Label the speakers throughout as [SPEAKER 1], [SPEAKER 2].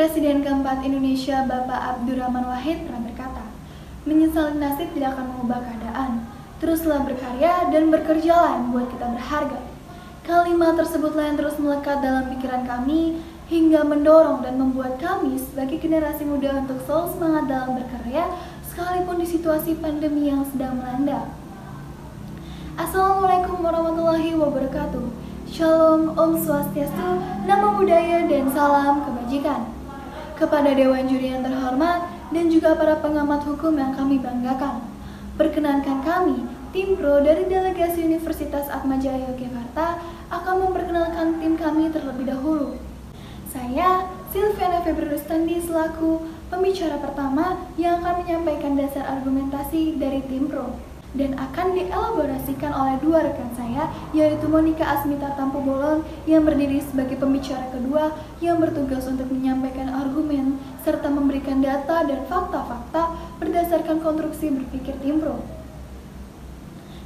[SPEAKER 1] Presiden keempat Indonesia Bapak Abdurrahman Wahid pernah berkata, "Menyesali nasib tidak akan mengubah keadaan. Teruslah berkarya dan bekerjalah yang membuat kita berharga." Kalimat tersebutlah yang terus melekat dalam pikiran kami hingga mendorong dan membuat kami sebagai generasi muda untuk selalu semangat dalam berkarya sekalipun di situasi pandemi yang sedang melanda. Assalamualaikum warahmatullahi wabarakatuh. Shalom, Om Swastiastu, Namo Buddhaya, dan salam kebajikan. Kepada Dewan Juri yang terhormat dan juga para pengamat hukum yang kami banggakan, perkenankan kami, tim pro dari Delegasi Universitas Atmajaya Yogyakarta akan memperkenalkan tim kami terlebih dahulu. Saya, Silviana Febrerustandi, selaku pembicara pertama yang akan menyampaikan dasar argumentasi dari tim pro dan akan dielaborasikan oleh dua rekan saya, yaitu Monika Asmita Tampu-Bolon yang berdiri sebagai pembicara kedua yang bertugas untuk menyampaikan argumen serta memberikan data dan fakta-fakta berdasarkan konstruksi berpikir tim pro.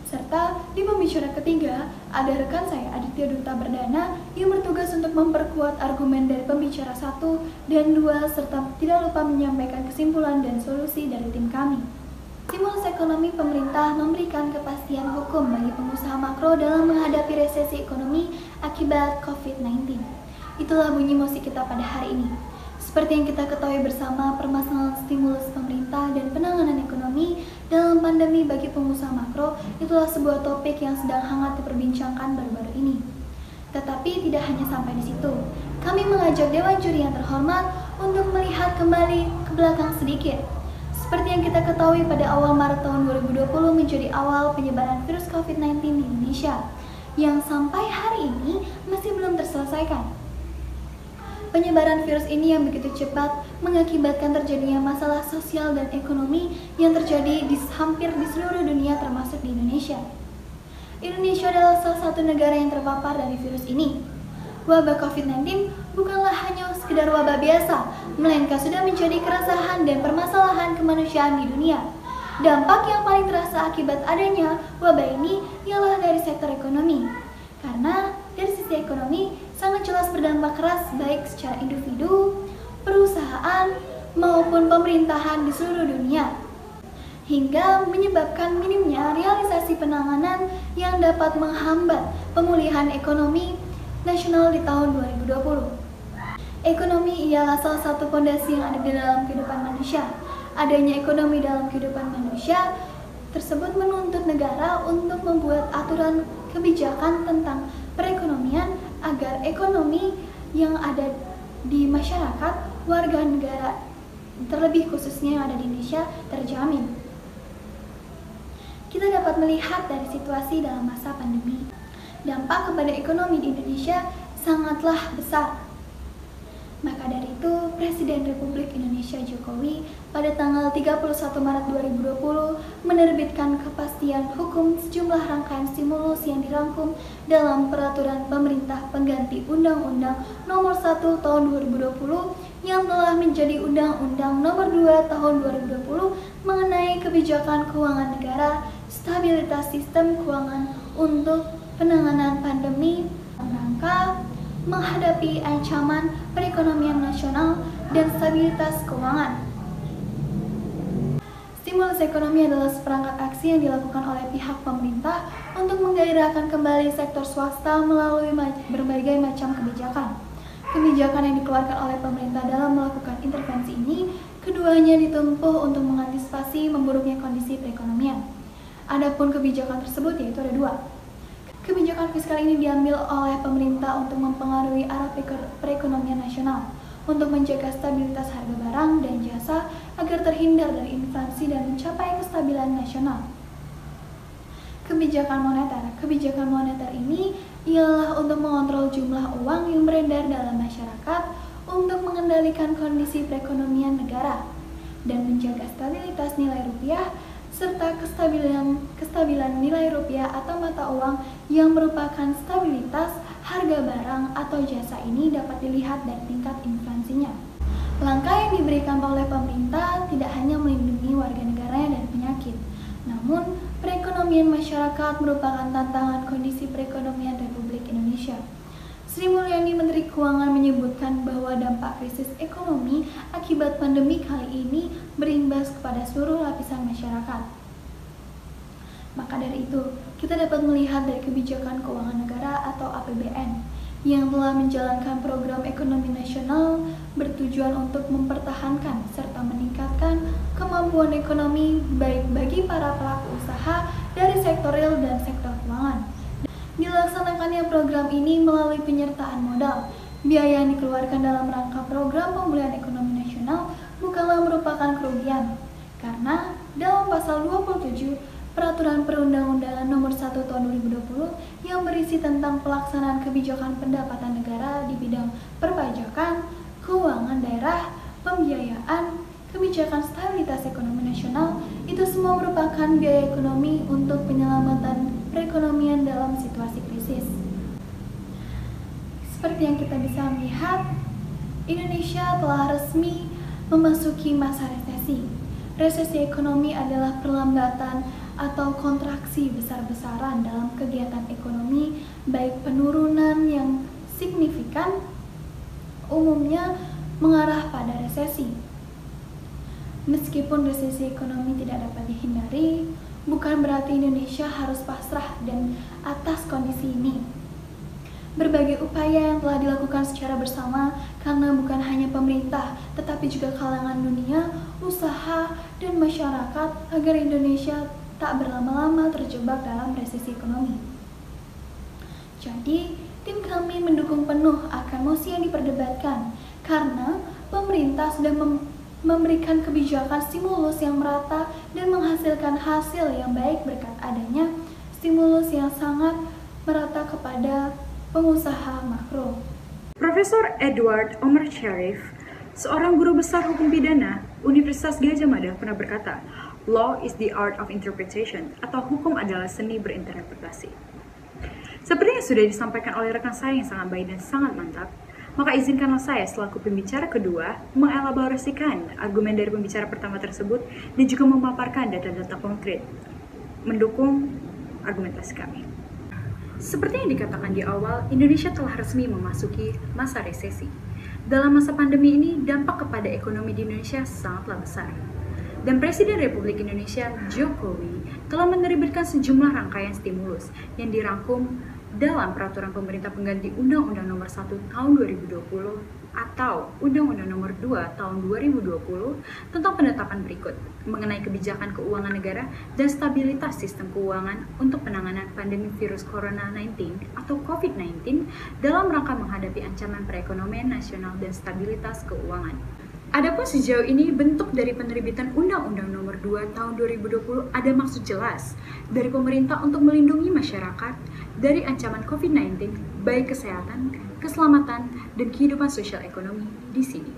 [SPEAKER 1] Serta di pembicara ketiga ada rekan saya Aditya Duta Berdana yang bertugas untuk memperkuat argumen dari pembicara 1 dan 2 serta tidak lupa menyampaikan kesimpulan dan solusi dari tim kami. Stimulus ekonomi pemerintah memberikan kepastian hukum bagi pengusaha makro dalam menghadapi resesi ekonomi akibat COVID-19. Itulah bunyi musik kita pada hari ini. Seperti yang kita ketahui bersama, permasalahan stimulus pemerintah dan penanganan ekonomi dalam pandemi bagi pengusaha makro itulah sebuah topik yang sedang hangat diperbincangkan baru-baru ini. Tetapi tidak hanya sampai di situ. Kami mengajak Dewan Juri yang terhormat untuk melihat kembali ke belakang sedikit. Seperti yang kita ketahui, pada awal Maret tahun 2020 menjadi awal penyebaran virus COVID-19 di Indonesia, yang sampai hari ini masih belum terselesaikan. Penyebaran virus ini yang begitu cepat mengakibatkan terjadinya masalah sosial dan ekonomi yang terjadi hampir di seluruh dunia termasuk di Indonesia. Indonesia adalah salah satu negara yang terpapar dari virus ini. Wabah COVID-19 bukanlah hanya sekedar wabah biasa, melainkan sudah menjadi keresahan dan permasalahan kemanusiaan di dunia. Dampak yang paling terasa akibat adanya wabah ini ialah dari sektor ekonomi. Karena dari sisi ekonomi sangat jelas berdampak keras baik secara individu, perusahaan, maupun pemerintahan di seluruh dunia. Hingga menyebabkan minimnya realisasi penanganan yang dapat menghambat pemulihan ekonomi nasional di tahun 2020. Ekonomi ialah salah satu fondasi yang ada di dalam kehidupan manusia. Adanya ekonomi dalam kehidupan manusia tersebut menuntut negara untuk membuat aturan kebijakan tentang perekonomian agar ekonomi yang ada di masyarakat, warga negara, terlebih khususnya yang ada di Indonesia, terjamin. Kita dapat melihat dari situasi dalam masa pandemi. Dampak kepada ekonomi di Indonesia sangatlah besar. Maka dari itu, Presiden Republik Indonesia Jokowi pada tanggal 31 Maret 2020 menerbitkan kepastian hukum sejumlah rangkaian stimulus yang dirangkum dalam Peraturan Pemerintah Pengganti Undang-Undang Nomor 1 Tahun 2020 yang telah menjadi Undang-Undang Nomor 2 Tahun 2020 mengenai kebijakan keuangan negara, stabilitas sistem keuangan untuk penanganan pandemi rangka menghadapi ancaman perekonomian nasional dan stabilitas keuangan. Stimulus ekonomi adalah seperangkat aksi yang dilakukan oleh pihak pemerintah untuk menggairahkan kembali sektor swasta melalui berbagai macam kebijakan. Kebijakan yang dikeluarkan oleh pemerintah dalam melakukan intervensi ini keduanya ditempuh untuk mengantisipasi memburuknya kondisi perekonomian. Adapun kebijakan tersebut yaitu ada dua. Kebijakan fiskal ini diambil oleh pemerintah untuk mempengaruhi arah perekonomian nasional, untuk menjaga stabilitas harga barang dan jasa agar terhindar dari inflasi dan mencapai kestabilan nasional. Kebijakan moneter ini ialah untuk mengontrol jumlah uang yang beredar dalam masyarakat untuk mengendalikan kondisi perekonomian negara dan menjaga stabilitas nilai rupiah serta kestabilan nilai rupiah atau mata uang yang merupakan stabilitas harga barang atau jasa ini dapat dilihat dari tingkat inflasinya. Langkah yang diberikan oleh pemerintah tidak hanya melindungi warga negaranya dari penyakit, namun perekonomian masyarakat merupakan tantangan kondisi perekonomian Republik Indonesia. Sri Mulyani, Menteri Keuangan, menyebutkan bahwa dampak krisis ekonomi akibat pandemi kali ini berimbas kepada seluruh lapisan masyarakat. Maka dari itu, kita dapat melihat dari kebijakan keuangan negara atau APBN yang telah menjalankan program ekonomi nasional bertujuan untuk mempertahankan serta meningkatkan kemampuan ekonomi baik bagi para pelaku usaha dari sektor real dan sektor keuangan. Dilaksanakannya program ini melalui penyertaan modal. Biaya yang dikeluarkan dalam rangka program pemulihan ekonomi nasional bukanlah merupakan kerugian, karena dalam pasal 27 Peraturan Perundang-undangan Nomor 1 Tahun 2020 yang berisi tentang pelaksanaan kebijakan pendapatan negara di bidang perpajakan, keuangan daerah, pembiayaan, kebijakan stabilitas ekonomi nasional, itu semua merupakan biaya ekonomi untuk penyelamatan perekonomian dalam situasi krisis. Seperti yang kita bisa lihat, Indonesia telah resmi memasuki masa resesi. Resesi ekonomi adalah perlambatan atau kontraksi besar-besaran dalam kegiatan ekonomi, baik penurunan yang signifikan umumnya mengarah pada resesi. Meskipun resesi ekonomi tidak dapat dihindari, bukan berarti Indonesia harus pasrah dan atas kondisi ini. Berbagai upaya yang telah dilakukan secara bersama karena bukan hanya pemerintah, tetapi juga kalangan dunia, usaha, dan masyarakat agar Indonesia tak berlama-lama terjebak dalam resesi ekonomi. Jadi, tim kami mendukung penuh akan mosi yang diperdebatkan karena pemerintah sudah memberikan kebijakan stimulus yang merata dan menghasilkan hasil yang baik berkat adanya stimulus yang sangat merata kepada pengusaha makro.
[SPEAKER 2] Profesor Edward Omar Sharif, seorang guru besar hukum pidana Universitas Gadjah Mada, pernah berkata, "Law is the art of interpretation," atau hukum adalah seni berinterpretasi. Seperti yang sudah disampaikan oleh rekan saya yang sangat baik dan sangat mantap, maka izinkanlah saya selaku pembicara kedua mengelaborasikan argumen dari pembicara pertama tersebut dan juga memaparkan data-data konkret mendukung argumentasi kami. Seperti yang dikatakan di awal, Indonesia telah resmi memasuki masa resesi. Dalam masa pandemi ini, dampak kepada ekonomi di Indonesia sangatlah besar. Dan Presiden Republik Indonesia, Jokowi, telah menerbitkan sejumlah rangkaian stimulus yang dirangkum dalam Peraturan Pemerintah Pengganti Undang-Undang Nomor 1 Tahun 2020 atau Undang-Undang Nomor 2 Tahun 2020 tentang penetapan berikut mengenai kebijakan keuangan negara dan stabilitas sistem keuangan untuk penanganan pandemi virus Corona 19 atau COVID-19 dalam rangka menghadapi ancaman perekonomian nasional dan stabilitas keuangan. Adapun sejauh ini bentuk dari penerbitan Undang-Undang Nomor 2 Tahun 2020 ada maksud jelas dari pemerintah untuk melindungi masyarakat dari ancaman COVID-19, baik kesehatan, keselamatan, dan kehidupan sosial ekonomi di sini.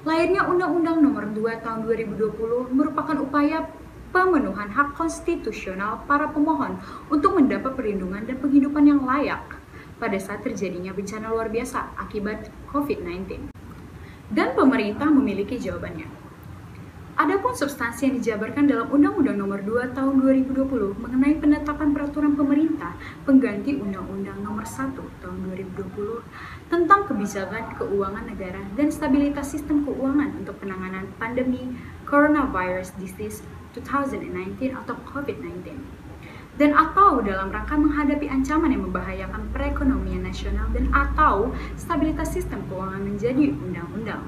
[SPEAKER 2] Lahirnya Undang-Undang Nomor 2 Tahun 2020 merupakan upaya pemenuhan hak konstitusional para pemohon untuk mendapat perlindungan dan penghidupan yang layak pada saat terjadinya bencana luar biasa akibat COVID-19. Dan pemerintah memiliki jawabannya. Adapun substansi yang dijabarkan dalam Undang-Undang Nomor 2 Tahun 2020 mengenai penetapan peraturan pemerintah pengganti Undang-Undang Nomor 1 Tahun 2020 tentang kebijakan keuangan negara dan stabilitas sistem keuangan untuk penanganan pandemi Coronavirus Disease 2019 atau COVID-19. Dan atau dalam rangka menghadapi ancaman yang membahayakan perekonomian nasional dan atau stabilitas sistem keuangan menjadi undang-undang.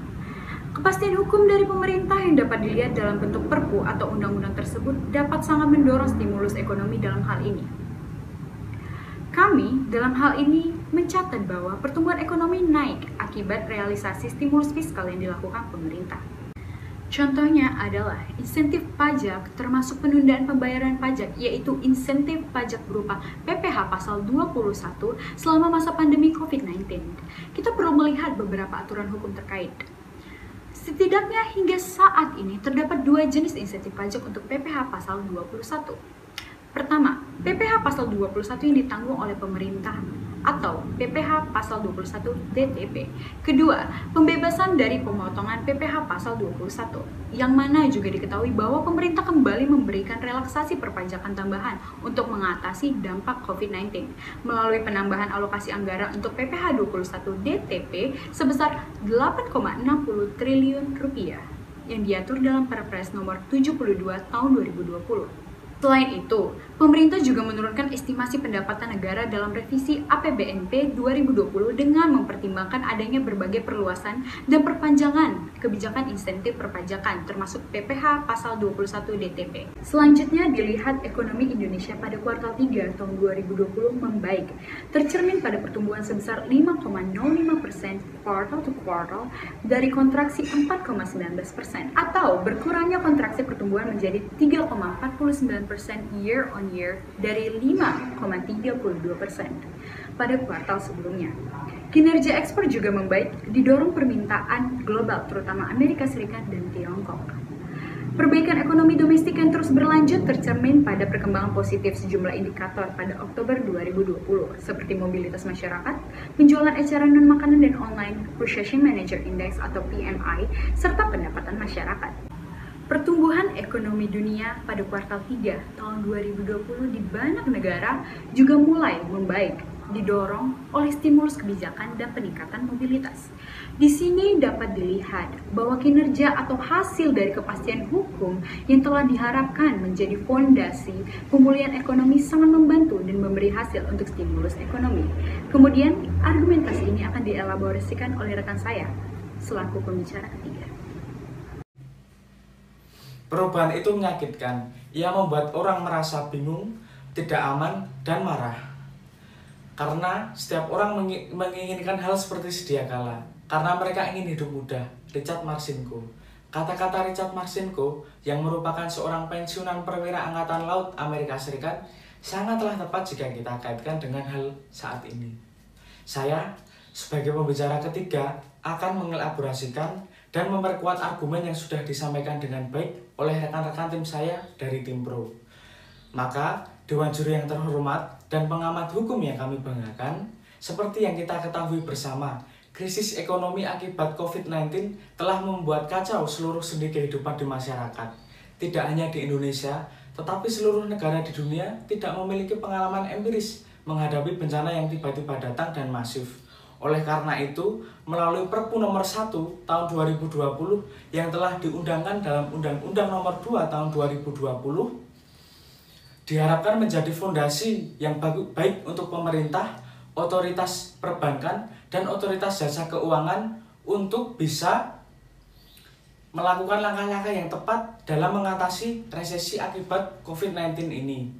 [SPEAKER 2] Kepastian hukum dari pemerintah yang dapat dilihat dalam bentuk perpu atau undang-undang tersebut dapat sangat mendorong stimulus ekonomi dalam hal ini. Kami dalam hal ini mencatat bahwa pertumbuhan ekonomi naik akibat realisasi stimulus fiskal yang dilakukan pemerintah. Contohnya adalah insentif pajak termasuk penundaan pembayaran pajak, yaitu insentif pajak berupa PPh pasal 21 selama masa pandemi COVID-19. Kita perlu melihat beberapa aturan hukum terkait. Setidaknya hingga saat ini terdapat dua jenis insentif pajak untuk PPh pasal 21. Pertama, PPh pasal 21 yang ditanggung oleh pemerintah atau PPh pasal 21 DTP. Kedua, pembebasan dari pemotongan PPh pasal 21, yang mana juga diketahui bahwa pemerintah kembali memberikan relaksasi perpajakan tambahan untuk mengatasi dampak COVID-19 melalui penambahan alokasi anggaran untuk PPh 21 DTP sebesar 8,60 triliun rupiah yang diatur dalam Perpres nomor 72 tahun 2020. Selain itu, pemerintah juga menurunkan estimasi pendapatan negara dalam revisi APBNP 2020 dengan mempertimbangkan adanya berbagai perluasan dan perpanjangan kebijakan insentif perpajakan termasuk PPh pasal 21 DTP. Selanjutnya dilihat ekonomi Indonesia pada kuartal 3 tahun 2020 membaik, tercermin pada pertumbuhan sebesar 5,05% quartal to quartal dari kontraksi 4,19% atau berkurangnya kontraksi pertumbuhan menjadi 3,49% year on year dari 5,32% pada kuartal sebelumnya. Kinerja ekspor juga membaik didorong permintaan global terutama Amerika Serikat dan Tiongkok. Perbaikan ekonomi domestik yang terus berlanjut tercermin pada perkembangan positif sejumlah indikator pada Oktober 2020 seperti mobilitas masyarakat, penjualan eceran non-makanan dan online, Purchasing Manager Index atau PMI, serta pendapatan masyarakat. Pertumbuhan ekonomi dunia pada kuartal 3 tahun 2020 di banyak negara juga mulai membaik, didorong oleh stimulus kebijakan dan peningkatan mobilitas. Di sini dapat dilihat bahwa kinerja atau hasil dari kepastian hukum yang telah diharapkan menjadi fondasi pemulihan ekonomi sangat membantu dan memberi hasil untuk stimulus ekonomi. Kemudian, argumentasi ini akan dielaborasikan oleh rekan saya selaku pembicara ketiga.
[SPEAKER 3] Perubahan itu menyakitkan. Ia membuat orang merasa bingung, tidak aman, dan marah. Karena setiap orang menginginkan hal seperti sedia kala. Karena mereka ingin hidup mudah. Richard Marcinko. Kata-kata Richard Marcinko yang merupakan seorang pensiunan perwira Angkatan Laut Amerika Serikat sangatlah tepat jika kita kaitkan dengan hal saat ini. Saya, sebagai pembicara ketiga, akan mengelaborasikan dan memperkuat argumen yang sudah disampaikan dengan baik oleh rekan-rekan tim saya dari tim Pro. Maka, Dewan Juri yang terhormat dan pengamat hukum yang kami banggakan, seperti yang kita ketahui bersama, krisis ekonomi akibat COVID-19 telah membuat kacau seluruh sendi kehidupan di masyarakat. Tidak hanya di Indonesia, tetapi seluruh negara di dunia tidak memiliki pengalaman empiris menghadapi bencana yang tiba-tiba datang dan masif. Oleh karena itu, melalui Perpu nomor 1 tahun 2020 yang telah diundangkan dalam Undang-Undang nomor 2 tahun 2020, diharapkan menjadi fondasi yang baik untuk pemerintah, otoritas perbankan, dan otoritas jasa keuangan untuk bisa melakukan langkah-langkah yang tepat dalam mengatasi resesi akibat COVID-19 ini.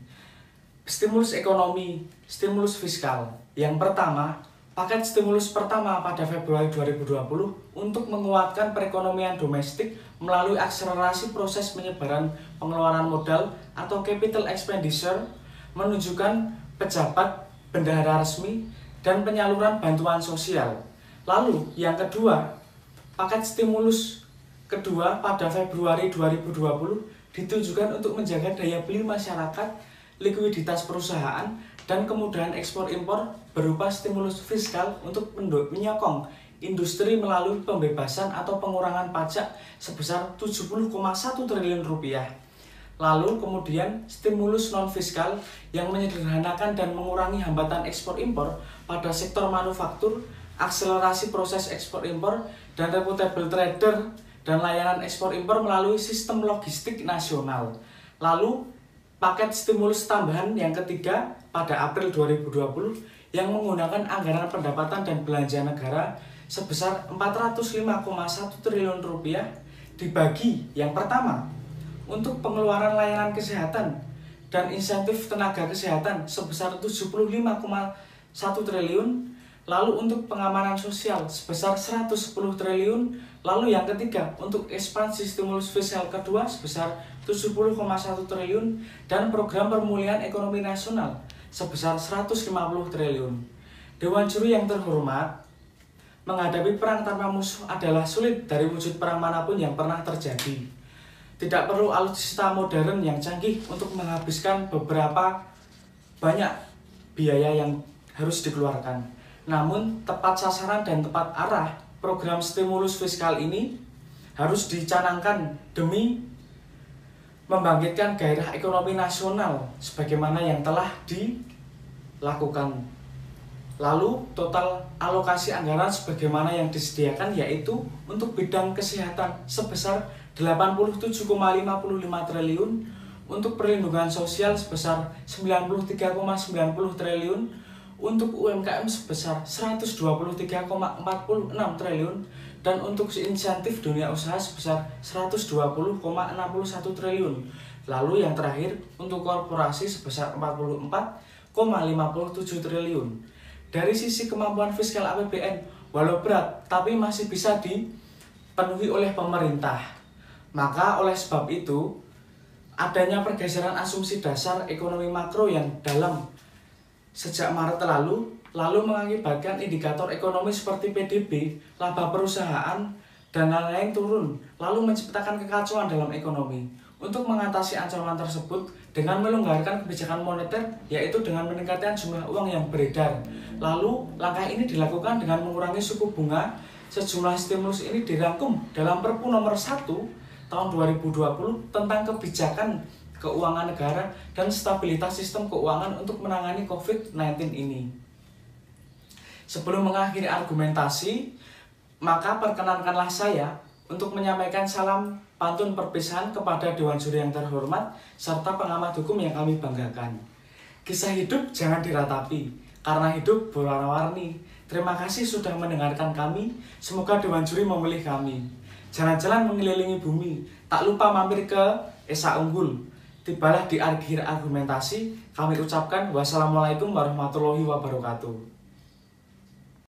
[SPEAKER 3] Stimulus ekonomi, stimulus fiskal. Yang pertama, paket stimulus pertama pada Februari 2020 untuk menguatkan perekonomian domestik melalui akselerasi proses penyebaran pengeluaran modal atau capital expenditure, menunjukkan pejabat, bendahara resmi, dan penyaluran bantuan sosial. Lalu yang kedua, paket stimulus kedua pada Februari 2020 ditujukan untuk menjaga daya beli masyarakat, likuiditas perusahaan, dan kemudahan ekspor-impor berupa stimulus fiskal untuk menyokong industri melalui pembebasan atau pengurangan pajak sebesar 70,1 triliun rupiah. Lalu kemudian stimulus non-fiskal yang menyederhanakan dan mengurangi hambatan ekspor-impor pada sektor manufaktur, akselerasi proses ekspor-impor, dan reputable trader dan layanan ekspor-impor melalui sistem logistik nasional. Lalu paket stimulus tambahan yang ketiga pada April 2020 yang menggunakan anggaran pendapatan dan belanja negara sebesar 405,1 triliun rupiah dibagi yang pertama untuk pengeluaran layanan kesehatan dan insentif tenaga kesehatan sebesar 75,1 triliun, lalu untuk pengamanan sosial sebesar 110 triliun, lalu yang ketiga untuk ekspansi stimulus fiskal kedua sebesar 70,1 triliun dan program pemulihan ekonomi nasional sebesar 150 triliun. Dewan Juri yang terhormat, menghadapi perang tanpa musuh adalah sulit dari wujud perang manapun yang pernah terjadi. Tidak perlu alutsista modern yang canggih untuk menghabiskan beberapa banyak biaya yang harus dikeluarkan. Namun, tepat sasaran dan tepat arah program stimulus fiskal ini harus dicanangkan demi membangkitkan gairah ekonomi nasional sebagaimana yang telah dilakukan. Lalu, total alokasi anggaran sebagaimana yang disediakan yaitu untuk bidang kesehatan sebesar 87,55 triliun, untuk perlindungan sosial sebesar 93,90 triliun, untuk UMKM sebesar 123,46 triliun, dan untuk insentif dunia usaha sebesar 120,61 triliun. Lalu yang terakhir untuk korporasi sebesar 44,57 triliun. Dari sisi kemampuan fiskal APBN, walau berat tapi masih bisa dipenuhi oleh pemerintah. Maka oleh sebab itu, adanya pergeseran asumsi dasar ekonomi makro yang dalam sejak Maret lalu mengakibatkan indikator ekonomi seperti PDB, laba perusahaan, dan lain-lain turun, lalu menciptakan kekacauan dalam ekonomi. Untuk mengatasi ancaman tersebut dengan melonggarkan kebijakan moneter, yaitu dengan meningkatkan jumlah uang yang beredar. Lalu langkah ini dilakukan dengan mengurangi suku bunga. Sejumlah stimulus ini dirangkum dalam Perpu nomor 1 tahun 2020 tentang kebijakan keuangan negara dan stabilitas sistem keuangan untuk menangani COVID-19 ini. Sebelum mengakhiri argumentasi, maka perkenankanlah saya untuk menyampaikan salam pantun perpisahan kepada Dewan Juri yang terhormat serta pengamat hukum yang kami banggakan. Kisah hidup jangan diratapi, karena hidup berwarna-warni. Terima kasih sudah mendengarkan kami. Semoga Dewan Juri memilih kami. Jalan-jalan mengelilingi bumi, tak lupa mampir ke Esa Unggul. Tibalah di akhir argumentasi, kami ucapkan wassalamualaikum warahmatullahi wabarakatuh.